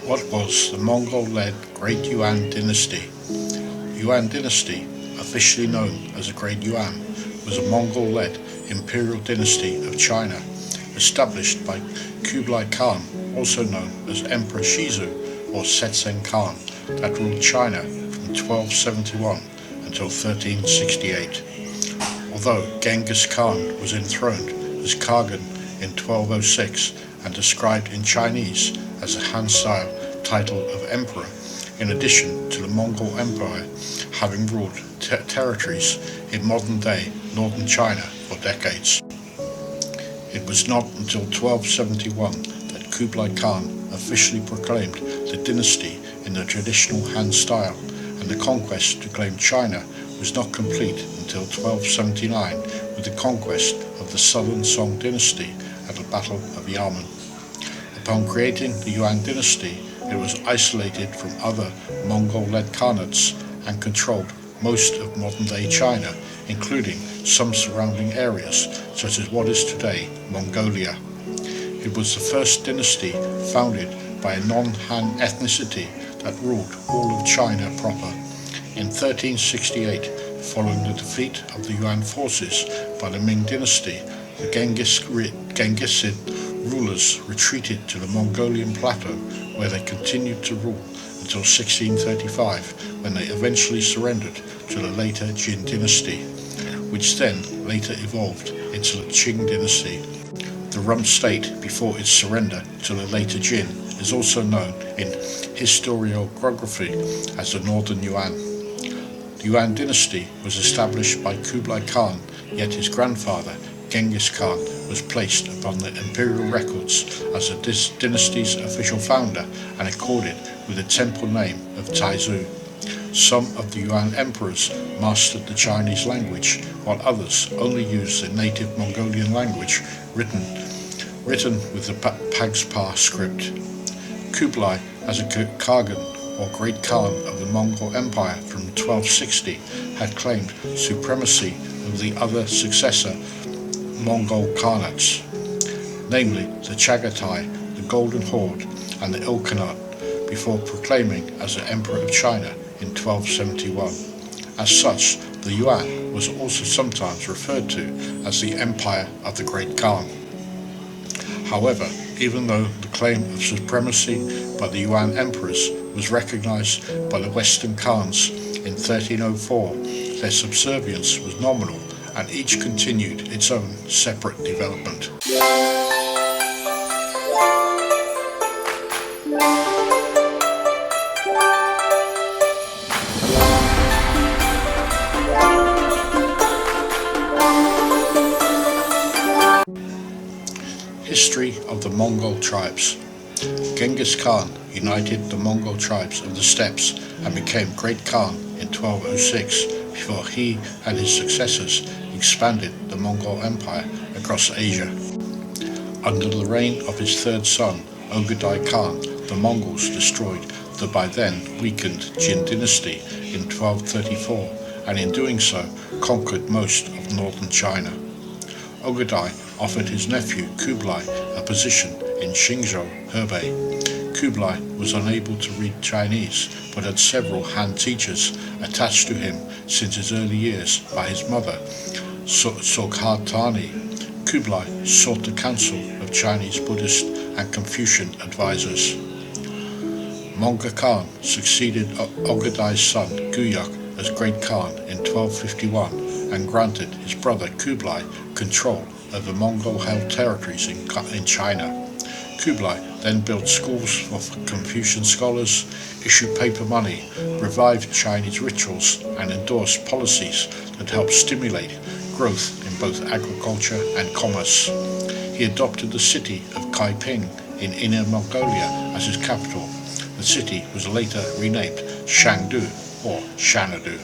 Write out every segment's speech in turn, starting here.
What was the Mongol-led Great Yuan Dynasty? Yuan Dynasty, officially known as the Great Yuan, was a Mongol-led imperial dynasty of China, established by Kublai Khan, also known as Emperor Shizu or Setsen Khan, that ruled China from 1271 until 1368. Although Genghis Khan was enthroned as Khagan in 1206 and described in Chinese as a Han-style title of emperor, in addition to the Mongol Empire having ruled territories in modern-day northern China for decades. It was not until 1271 that Kublai Khan officially proclaimed the dynasty in the traditional Han style, and the conquest to claim China was not complete until 1279 with the conquest of the southern Song dynasty at the Battle of Yamen. Upon creating the Yuan dynasty, it was isolated from other Mongol-led khanates and controlled most of modern-day China, including some surrounding areas such as what is today Mongolia. It was the first dynasty founded by a non-Han ethnicity that ruled all of China proper. In 1368, following the defeat of the Yuan forces by the Ming dynasty, the Genghisid rulers retreated to the Mongolian plateau, where they continued to rule until 1635, when they eventually surrendered to the later Jin dynasty, which then later evolved into the Qing dynasty. The rump state before its surrender to the later Jin is also known in historiography as the Northern Yuan. The Yuan dynasty was established by Kublai Khan, yet his grandfather, Genghis Khan, was placed upon the imperial records as the dynasty's official founder and accorded with the temple name of Taizu. Some of the Yuan emperors mastered the Chinese language, while others only used the native Mongolian language written with the Pagspa script. Kublai, as a Khagan or Great Khan of the Mongol Empire from 1260, had claimed supremacy over the other successor Mongol khanates, namely the Chagatai, the Golden Horde, and the Ilkhanate, before proclaiming as the Emperor of China in 1271. As such, the Yuan was also sometimes referred to as the Empire of the Great Khan. However, even though the claim of supremacy by the Yuan emperors was recognized by the Western Khans in 1304, their subservience was nominal, and each continued its own separate development. History of the Mongol tribes. Genghis Khan united the Mongol tribes of the steppes and became Great Khan in 1206, before he and his successors expanded the Mongol Empire across Asia. Under the reign of his third son, Ogedai Khan, the Mongols destroyed the by then weakened Jin dynasty in 1234, and in doing so conquered most of northern China. Ogedai offered his nephew Kublai a position in Xingzhou, Hebei. Kublai was unable to read Chinese, but had several Han teachers attached to him since his early years by his mother, Soghatani. Kublai sought the counsel of Chinese Buddhist and Confucian advisors. Mongol Khan succeeded Ogedai's son Guyuk as Great Khan in 1251 and granted his brother Kublai control of the Mongol-held territories in China. Kublai then built schools for Confucian scholars, issued paper money, revived Chinese rituals, and endorsed policies that helped stimulate growth in both agriculture and commerce. He adopted the city of Kaiping in Inner Mongolia as his capital. The city was later renamed Shangdu or Xanadu.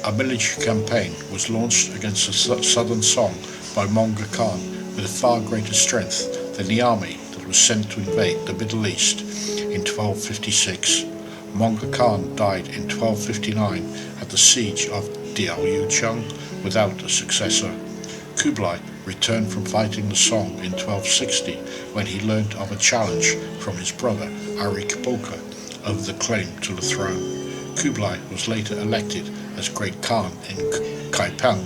A military campaign was launched against the southern Song by Mongol Khan with a far greater strength than the army that was sent to invade the Middle East in 1256. Mongol Khan died in 1259 at the siege of Diaoyucheng without a successor. Kublai returned from fighting the Song in 1260 when he learned of a challenge from his brother Arik Boka over the claim to the throne. Kublai was later elected as Great Khan in Kaipeng,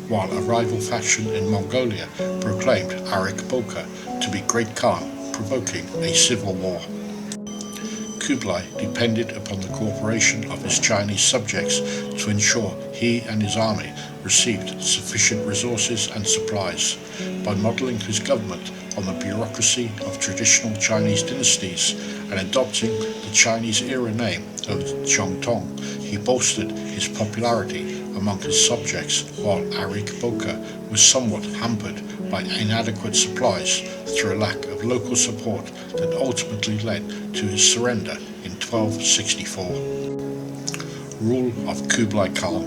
while a rival faction in Mongolia proclaimed Arik Boka to be Great Khan, provoking a civil war. Kublai depended upon the cooperation of his Chinese subjects to ensure he and his army received sufficient resources and supplies. By modelling his government on the bureaucracy of traditional Chinese dynasties and adopting the Chinese-era name of Zhongtong, he bolstered his popularity among his subjects, while Arik Boka was somewhat hampered by inadequate supplies through a lack of local support that ultimately led to his surrender in 1264. Rule of Kublai Khan.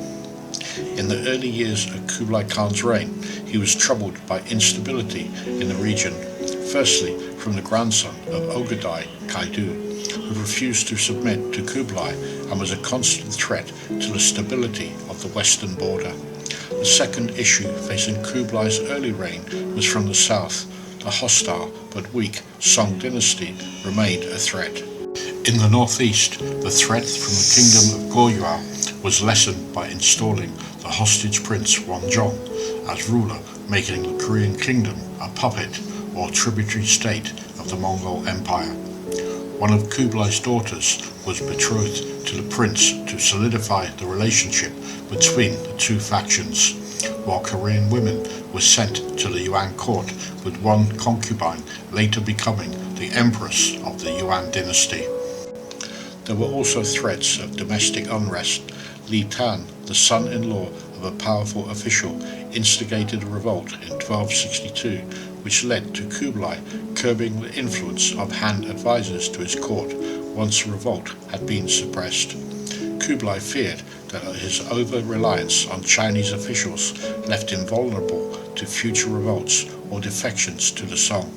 In the early years of Kublai Khan's reign, he was troubled by instability in the region, firstly from the grandson of Ogadai, Kaidu, who refused to submit to Kublai and was a constant threat to the stability of the western border. The second issue facing Kublai's early reign was from the south. The hostile but weak Song dynasty remained a threat. In the northeast, the threat from the kingdom of Goryeo was lessened by installing the hostage prince Wanzhong as ruler, making the Korean kingdom a puppet or tributary state of the Mongol Empire. One of Kublai's daughters was betrothed to the prince to solidify the relationship between the two factions, while Korean women were sent to the Yuan court, with one concubine later becoming the empress of the Yuan dynasty. There were also threats of domestic unrest. Li Tan, the son-in-law of a powerful official, instigated a revolt in 1262, which led to Kublai curbing the influence of Han advisors to his court once the revolt had been suppressed. Kublai feared that his over-reliance on Chinese officials left him vulnerable to future revolts or defections to the Song.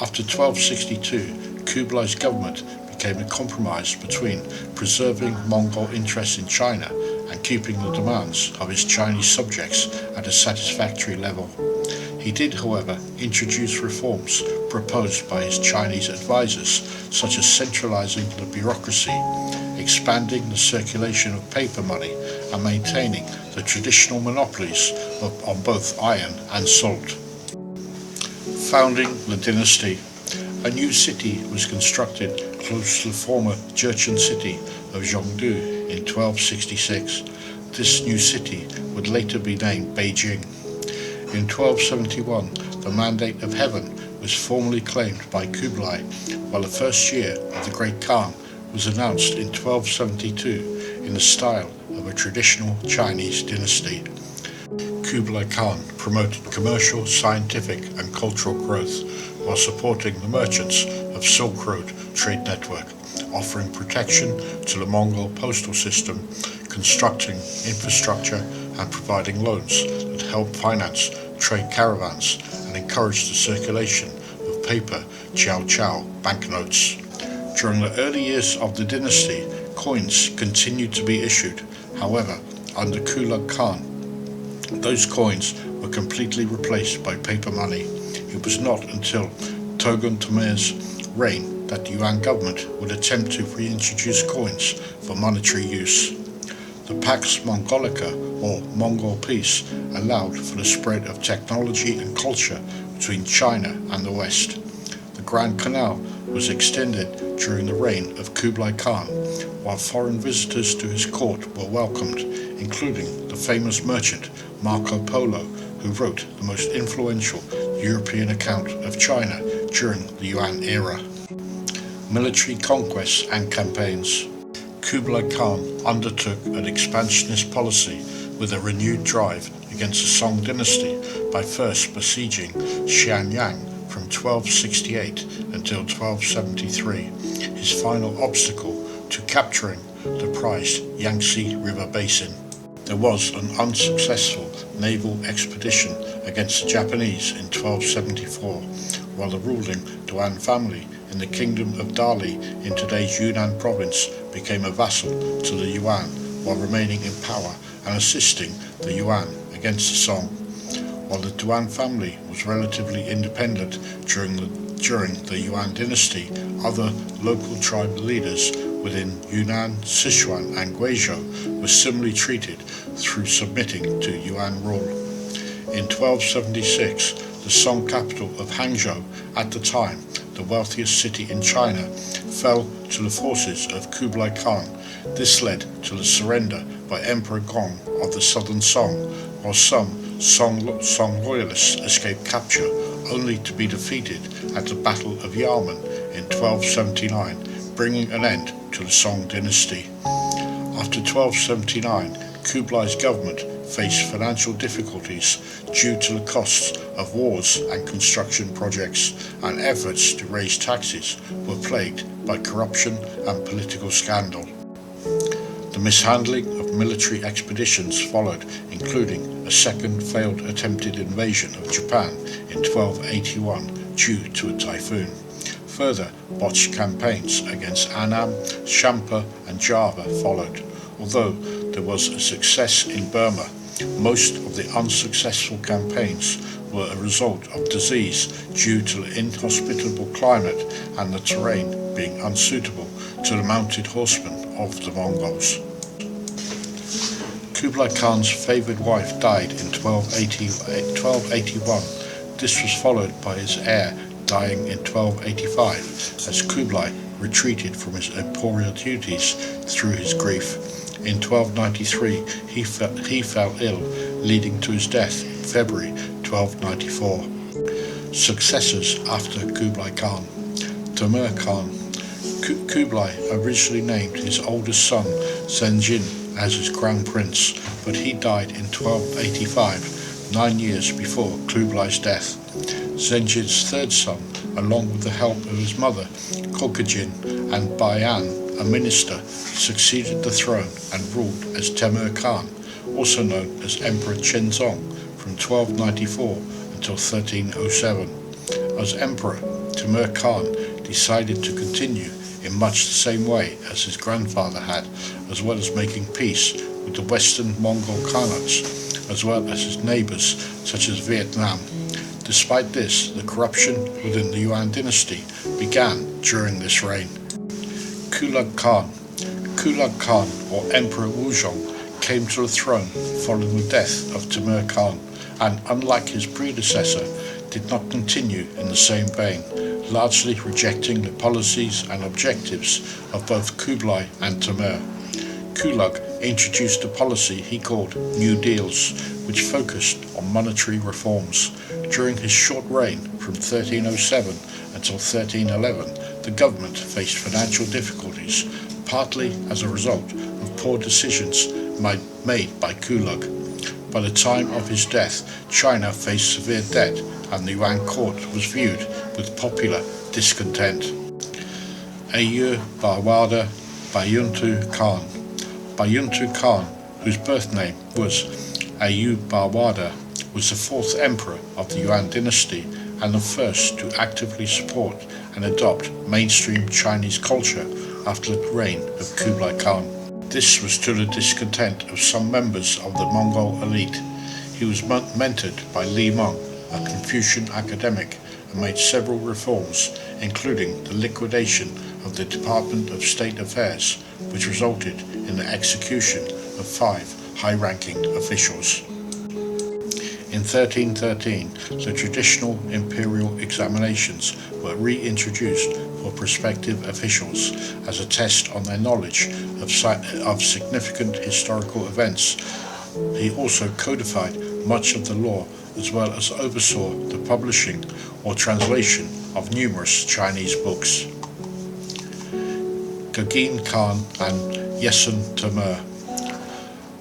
After 1262, Kublai's government became a compromise between preserving Mongol interests in China and keeping the demands of his Chinese subjects at a satisfactory level. He did, however, introduce reforms proposed by his Chinese advisors, such as centralizing the bureaucracy, expanding the circulation of paper money, and maintaining the traditional monopolies on both iron and salt. Founding the dynasty. A new city was constructed close to the former Jurchen city of Zhongdu in 1266. This new city would later be named Beijing. In 1271, the Mandate of Heaven was formally claimed by Kublai, while the first year of the Great Khan was announced in 1272 in the style of a traditional Chinese dynasty. Kublai Khan promoted commercial, scientific and cultural growth while supporting the merchants of Silk Road trade network, offering protection to the Mongol postal system, constructing infrastructure and providing loans that helped finance trade caravans and encouraged the circulation of paper Chow banknotes. During the early years of the dynasty, coins continued to be issued. However, under Kublai Khan, those coins were completely replaced by paper money. It was not until Togun Tamir's reign that the Yuan government would attempt to reintroduce coins for monetary use. The Pax Mongolica, or Mongol Peace, allowed for the spread of technology and culture between China and the West. The Grand Canal was extended during the reign of Kublai Khan, while foreign visitors to his court were welcomed, including the famous merchant Marco Polo, who wrote the most influential European account of China during the Yuan era. Military conquests and campaigns. Kublai Khan undertook an expansionist policy with a renewed drive against the Song dynasty by first besieging Xianyang from 1268 until 1273, his final obstacle to capturing the prized Yangtze River basin. There was an unsuccessful naval expedition against the Japanese in 1274, while the ruling Yuan family in the kingdom of Dali in today's Yunnan province became a vassal to the Yuan while remaining in power and assisting the Yuan against the Song. While the Yuan family was relatively independent during the Yuan dynasty, other local tribal leaders within Yunnan, Sichuan and Guizhou were similarly treated through submitting to Yuan rule. In 1276, the Song capital of Hangzhou, at the time the wealthiest city in China, fell to the forces of Kublai Khan. This led to the surrender by Emperor Gong of the southern Song, while some Song loyalists escaped capture, only to be defeated at the Battle of Yamen in 1279, bringing an end to the Song dynasty. After 1279, Kublai's government faced financial difficulties due to the costs of wars and construction projects, and efforts to raise taxes were plagued by corruption and political scandal. The mishandling of military expeditions followed, including a second failed attempted invasion of Japan in 1281 due to a typhoon. Further botched campaigns against Annam, Champa and Java followed. Although there was a success in Burma, most of the unsuccessful campaigns were a result of disease due to the inhospitable climate and the terrain being unsuitable to the mounted horsemen of the Mongols. Kublai Khan's favoured wife died in 1281. This was followed by his heir dying in 1285 as Kublai retreated from his imperial duties through his grief. In 1293 he fell ill, leading to his death in February 1294. Successors after Kublai Khan. Temür Khan. Kublai originally named his oldest son Zhenjin as his crown prince, but he died in 1285, 9 years before Kublai's death. Zhenjin's third son, along with the help of his mother Khagan and Bayan, a minister, succeeded the throne and ruled as Temür Khan, also known as Emperor Chenzong, from 1294 until 1307. As emperor, Temür Khan decided to continue in much the same way as his grandfather had, as well as making peace with the western Mongol khanates, as well as his neighbours such as Vietnam. Despite this, the corruption within the Yuan dynasty began during this reign. Kublai Khan. Kublai Khan, or Emperor Wuzhong, came to the throne following the death of Temür Khan, and unlike his predecessor, did not continue in the same vein, largely rejecting the policies and objectives of both Kublai and Temür. Kublai introduced a policy he called New Deals, which focused on monetary reforms. During his short reign from 1307 until 1311, the government faced financial difficulties, partly as a result of poor decisions made by Kublai. By the time of his death, China faced severe debt, and the Yuan court was viewed with popular discontent. Ayub Bawada Bayuntu Khan. Bayuntu Khan, whose birth name was Ayub Bawada, was the fourth emperor of the Yuan dynasty and the first to actively support and adopt mainstream Chinese culture after the reign of Kublai Khan. This was to the discontent of some members of the Mongol elite. He was mentored by Li Meng, a Confucian academic, and made several reforms, including the liquidation of the Department of State Affairs, which resulted in the execution of 5 high-ranking officials. In 1313, the traditional imperial examinations were reintroduced for prospective officials as a test on their knowledge of significant historical events. He also codified much of the law, as well as oversaw the publishing or translation of numerous Chinese books. Genghis Khan and Setsen Temür.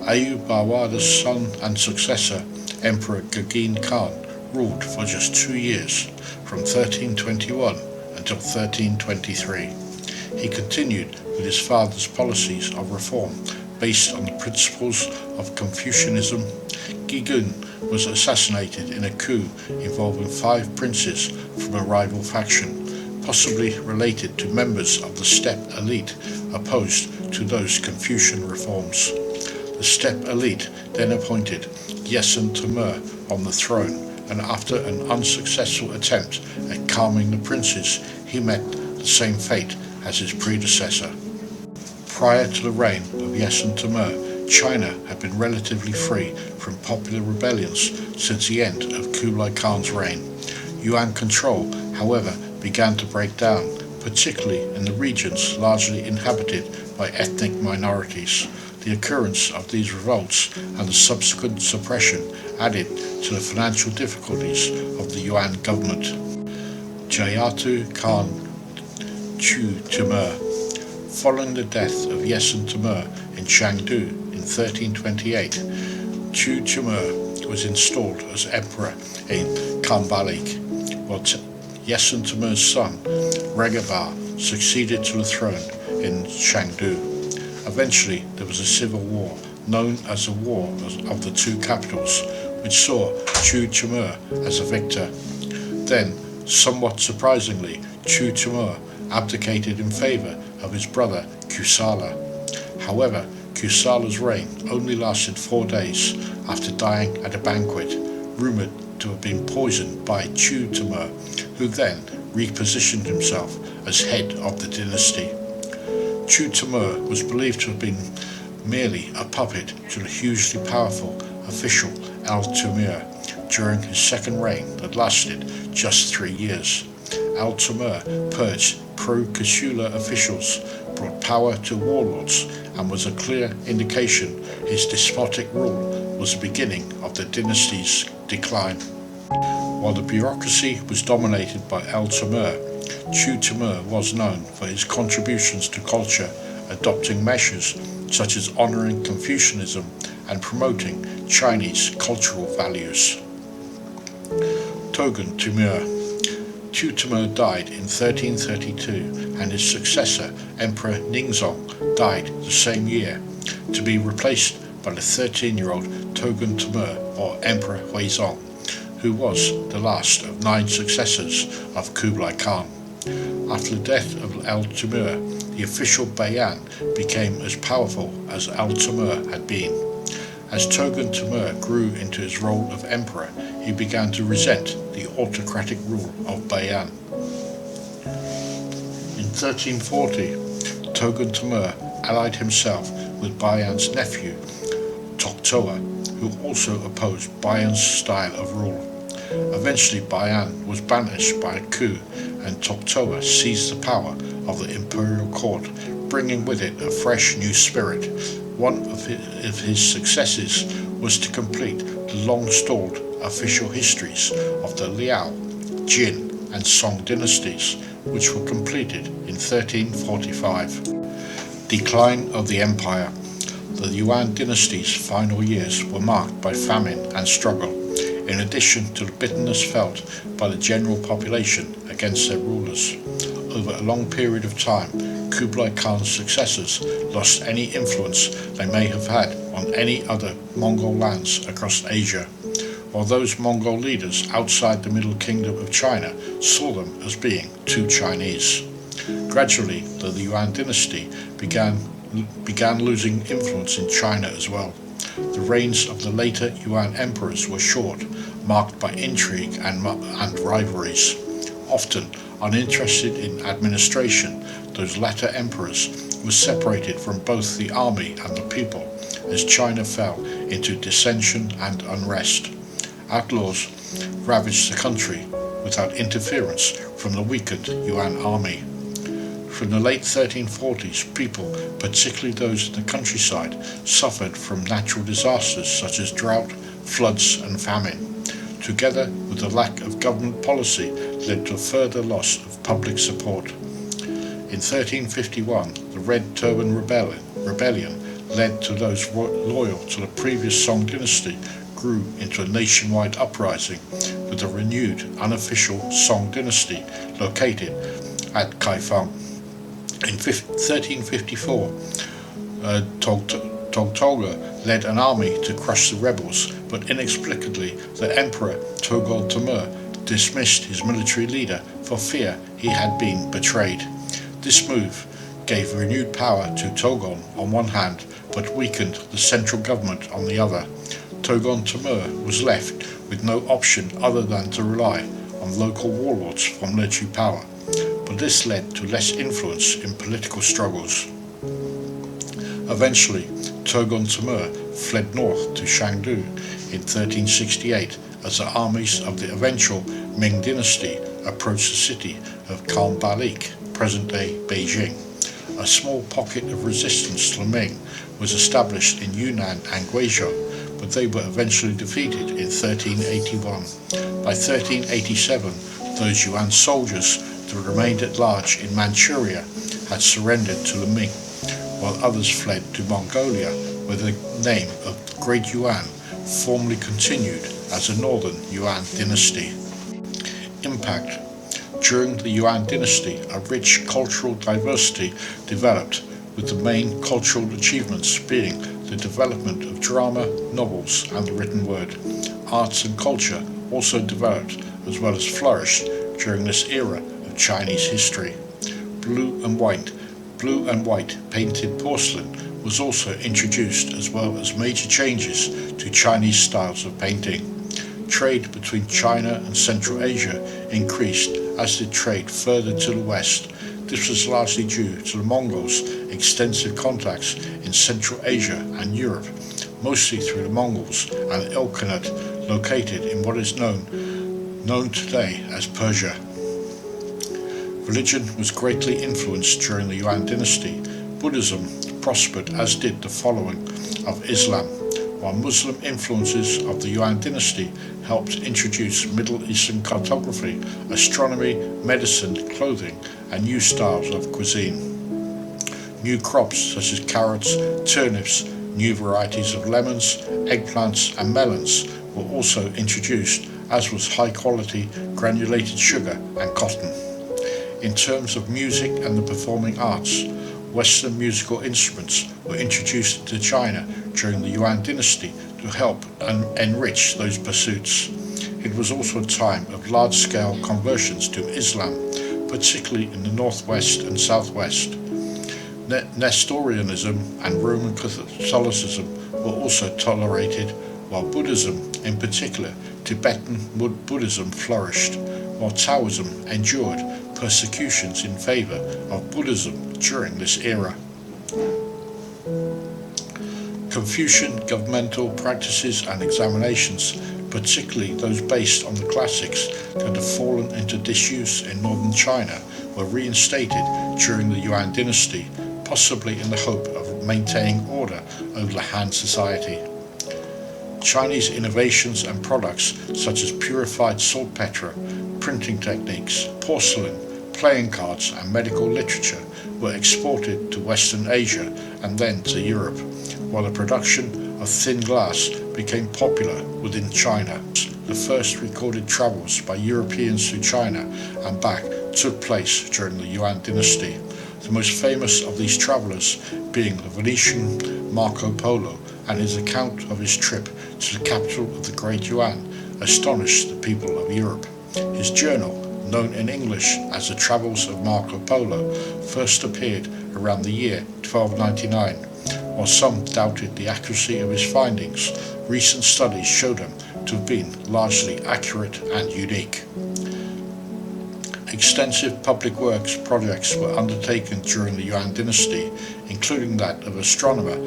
Ayub Bawada's son and successor, Emperor Genghis Khan, ruled for just 2 years, from 1321 until 1323. He continued with his father's policies of reform based on the principles of Confucianism. Genghis was assassinated in a coup involving 5 princes from a rival faction, possibly related to members of the steppe elite opposed to those Confucian reforms. The steppe elite then appointed Setsen Temür on the throne, and after an unsuccessful attempt at calming the princes, he met the same fate as his predecessor. Prior to the reign of Setsen Khan, China had been relatively free from popular rebellions since the end of Kublai Khan's reign. Yuan control, however, began to break down, particularly in the regions largely inhabited by ethnic minorities. The occurrence of these revolts and the subsequent suppression added to the financial difficulties of the Yuan government. Jayatu Khan Chu Timur. Following the death of Setsen Khan in Chengdu in 1328, Chu Timur was installed as emperor in Khanbalik, while Setsen Khan's son, Regabar, succeeded to the throne in Chengdu. Eventually, there was a civil war, known as the War of the Two Capitals, which saw Chu Timur as a victor. Then, somewhat surprisingly, Chu Timur abdicated in favor of his brother Kusala. However, Kusala's reign only lasted 4 days after dying at a banquet, rumored to have been poisoned by Chu Timur, who then repositioned himself as head of the dynasty. Chu Timur was believed to have been merely a puppet to the hugely powerful official Al-Timur during his second reign that lasted just 3 years. Al-Timur purged pro-Kusula officials, brought power to warlords, and was a clear indication his despotic rule was the beginning of the dynasty's decline. While the bureaucracy was dominated by Al-Timur, Chu Timur was known for his contributions to culture, adopting measures such as honoring Confucianism and promoting Chinese cultural values. Togun Timur. Chu Timur died in 1332, and his successor, Emperor Ningzong, died the same year, to be replaced by the 13-year-old Togun Timur, or Emperor Huizong, who was the last of 9 successors of Kublai Khan. After the death of Al-Timur, the official Bayan became as powerful as Al-Timur had been. As Togun Timur grew into his role of emperor, he began to resent the autocratic rule of Bayan. In 1340, Togun Timur allied himself with Bayan's nephew, Toktoa, who also opposed Bayan's style of rule. Eventually, Bayan was banished by a coup, and Toktoa seized the power of the imperial court, bringing with it a fresh new spirit. One of his successes was to complete the long-stalled official histories of the Liao, Jin, and Song dynasties, which were completed in 1345. Decline of the empire. The Yuan dynasty's final years were marked by famine and struggle, in addition to the bitterness felt by the general population against their rulers. Over a long period of time, Kublai Khan's successors lost any influence they may have had on any other Mongol lands across Asia, while those Mongol leaders outside the Middle Kingdom of China saw them as being too Chinese. Gradually, the Yuan dynasty began losing influence in China as well. The reigns of the later Yuan emperors were short, marked by intrigue and rivalries. Often uninterested in administration, those latter emperors were separated from both the army and the people as China fell into dissension and unrest. Outlaws ravaged the country without interference from the weakened Yuan army. From the late 1340s, people, particularly those in the countryside, suffered from natural disasters such as drought, floods, and famine. Together with the lack of government policy, led to a further loss of public support. In 1351, the Red Turban Rebellion led to those loyal to the previous Song dynasty grew into a nationwide uprising, with a renewed unofficial Song dynasty located at Kaifeng. In 1354, Togtoga led an army to crush the rebels, but inexplicably the Emperor Togun Timur dismissed his military leader for fear he had been betrayed. This move gave renewed power to Togun on one hand, but weakened the central government on the other. Togon Timur was left with no option other than to rely on local warlords for military power, but this led to less influence in political struggles. Eventually, Togon Timur fled north to Chengdu in 1368 as the armies of the eventual Ming dynasty approached the city of Khanbalik, present-day Beijing. A small pocket of resistance to the Ming was established in Yunnan and Guizhou, but they were eventually defeated in 1381. By 1387, those Yuan soldiers that remained at large in Manchuria had surrendered to the Ming, while others fled to Mongolia, where the name of Great Yuan formally continued as the Northern Yuan Dynasty. Impact. During the Yuan Dynasty, a rich cultural diversity developed, with the main cultural achievements being the development of drama, novels, and the written word. Arts and culture also developed as well as flourished during this era of Chinese history. Blue and white painted porcelain was also introduced, as well as major changes to Chinese styles of painting. Trade between China and Central Asia increased, as did trade further to the west. This was largely due to the Mongols' extensive contacts in Central Asia and Europe, mostly through the Mongols and Ilkhanate located in what is known today as Persia. Religion was greatly influenced during the Yuan Dynasty. Buddhism prospered, as did the following of Islam, while Muslim influences of the Yuan Dynasty helped introduce Middle Eastern cartography, astronomy, medicine, clothing, and new styles of cuisine. New crops such as carrots, turnips, new varieties of lemons, eggplants, and melons were also introduced, as was high-quality granulated sugar and cotton. In terms of music and the performing arts, Western musical instruments were introduced into China during the Yuan Dynasty to help and enrich those pursuits. It was also a time of large-scale conversions to Islam, particularly in the northwest and southwest. Nestorianism and Roman Catholicism were also tolerated, while Buddhism, in particular Tibetan Buddhism, flourished, while Taoism endured persecutions in favor of Buddhism during this era. Confucian governmental practices and examinations, particularly those based on the classics that had fallen into disuse in northern China, were reinstated during the Yuan Dynasty, possibly in the hope of maintaining order over the Han society. Chinese innovations and products such as purified saltpeter, printing techniques, porcelain, playing cards, and medical literature were exported to Western Asia and then to Europe, while the production of thin glass became popular within China. The first recorded travels by Europeans to China and back took place during the Yuan Dynasty, the most famous of these travellers being the Venetian Marco Polo, and his account of his trip to the capital of the Great Yuan astonished the people of Europe. His journal, known in English as The Travels of Marco Polo, first appeared around the year 1299. While some doubted the accuracy of his findings, recent studies showed them to have been largely accurate and unique. Extensive public works projects were undertaken during the Yuan Dynasty, including that of astronomer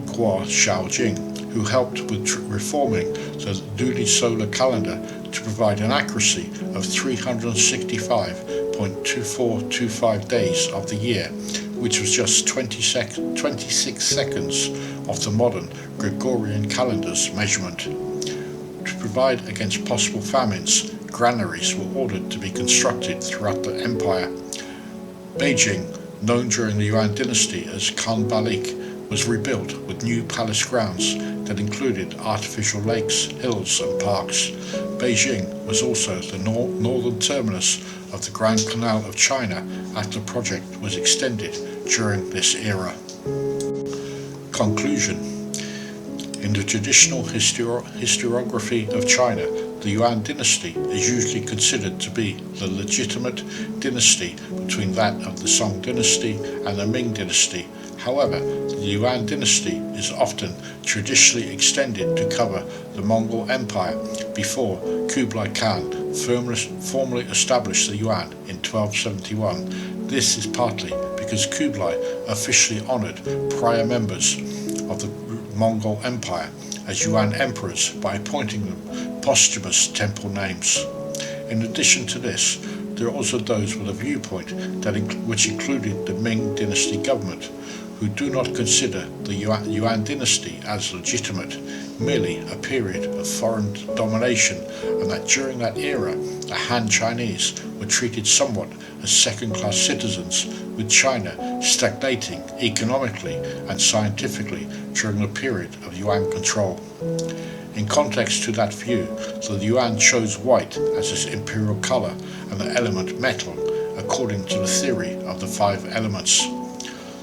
Guo Xiaojing, who helped with reforming the lunisolar calendar to provide an accuracy of 365.2425 days of the year, which was just 26 seconds of the modern Gregorian calendar's measurement. To provide against possible famines, granaries were ordered to be constructed throughout the empire. Beijing, known during the Yuan Dynasty as Khanbalik, was rebuilt with new palace grounds that included artificial lakes, hills, and parks. Beijing was also the northern terminus of the Grand Canal of China after the project was extended during this era. Conclusion. In the traditional historiography of China, the Yuan Dynasty is usually considered to be the legitimate dynasty between that of the Song Dynasty and the Ming Dynasty, However, the Yuan dynasty is often traditionally extended to cover the Mongol Empire before Kublai Khan formally established the Yuan in 1271. This is partly because Kublai officially honoured prior members of the Mongol Empire as Yuan emperors by appointing them posthumous temple names. In addition to this, there are also those with a viewpoint which included the Ming dynasty government, who do not consider the Yuan dynasty as legitimate, merely a period of foreign domination, and that during that era the Han Chinese were treated somewhat as second-class citizens, with China stagnating economically and scientifically during the period of Yuan control. In context to that view, the Yuan chose white as its imperial colour and the element metal, according to the theory of the 5 elements.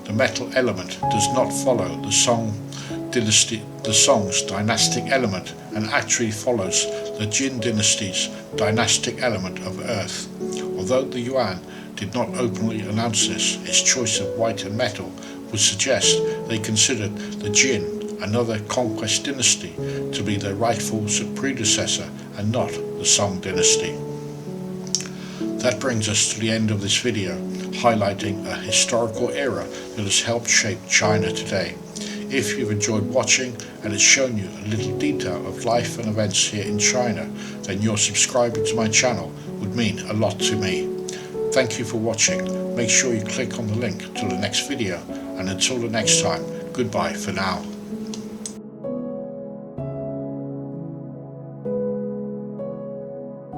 The metal element does not follow the Song's dynastic element, and actually follows the Jin dynasty's dynastic element of earth. Although the Yuan did not openly announce this, its choice of white and metal would suggest they considered the Jin, another conquest dynasty, to be their rightful predecessor and not the Song dynasty. That brings us to the end of this video, highlighting a historical era that has helped shape China today. If you've enjoyed watching and it's shown you a little detail of life and events here in China, then your subscribing to my channel would mean a lot to me. Thank you for watching. Make sure you click on the link to the next video, and until the next time, goodbye for now.